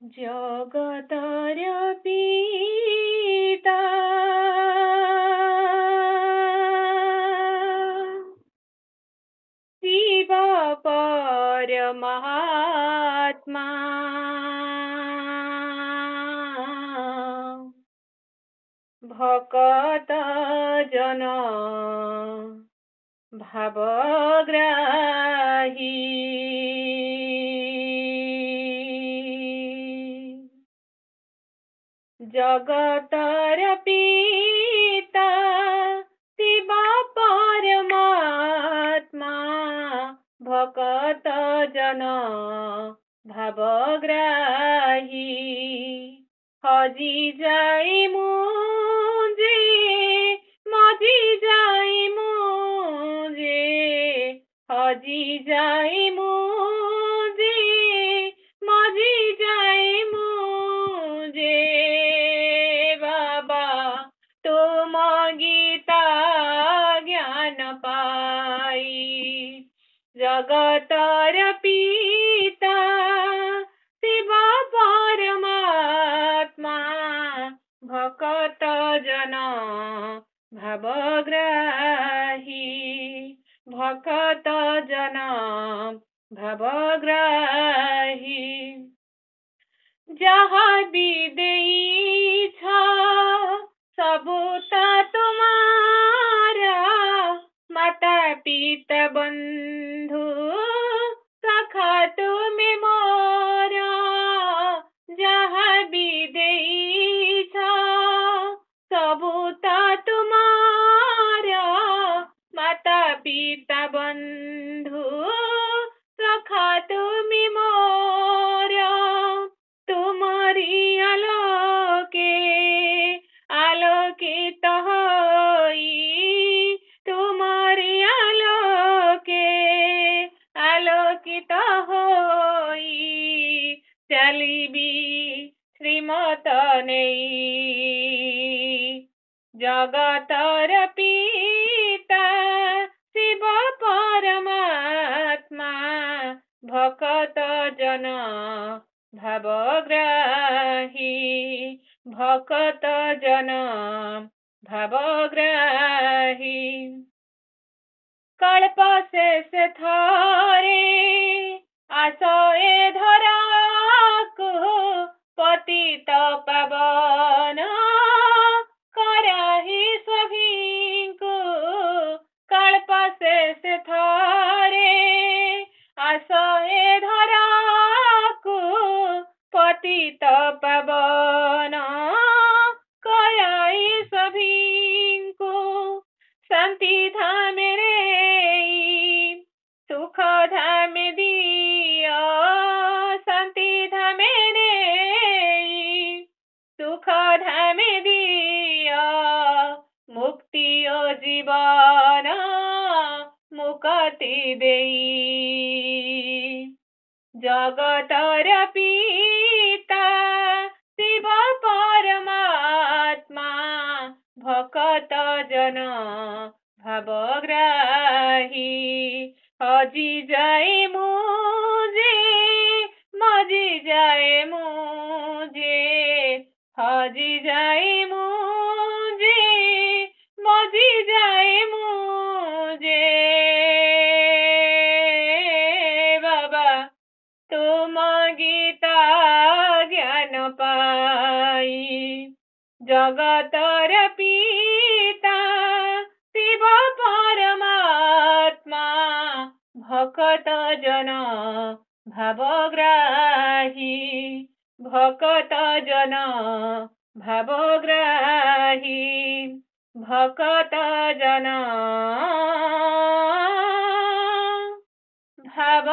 জগতর পিতা শিব পরমাত্মা ভকত জন ভাবগ্রাহী জগতর পিতা শিব পরমাত্মা ভকত জন ভাবগ্রাহী হজি যাই মুজে মজি যাই মুজে হজি যাই মুজে মজি যাই মুজে বাবা তুম গীতা জ্ঞান পাই জগতর পিতা শিব পরমাত্মা ভকত জন ভাবগ্রাহী ভকত জন ভাবগ্রাহী যাহা বিদেইছ সবুতা তোমারা মাতা পিতা বন্ধু সখা তুমি মোর যাহা বিদেইছ সবুতা তোমারা মাতা পিতা বন্ধু সখা তুমি মোর তুমরি আলোকে আলোকিত হই তুমরি আলোকে আলোকিত হই চলিবি শ্রীমত নেই জগতর পিতা শিব পরমাত্মা ভকত জন ভাবগ্রাহী ভকত জন ভাবগ্রাহী কল্প শেষ থরে আস এ ধরাকু পতিত পাবন कराही सभीଙ୍କୁ कल्प शेष थरे आस ए धराकु पतित पावन कराई सभीଙ୍କୁ शांति धाम रे सुख धाम दिया शांति धाम रे सुख धाम दिया मुक्ति ओ जीवन मुक्ति देई जगतर पिता शिव परमात्मा भकत जन भावग्राही हजी जाए मुझे मजी जाए मुझे हजी जाए मुझे मजी जाए मुझे बाबा तुम गीता ज्ञान पाई जगतर पिता शिव परमात्मा भकत जन भावग्राही भकत जन भावग्राही भकत जन भाव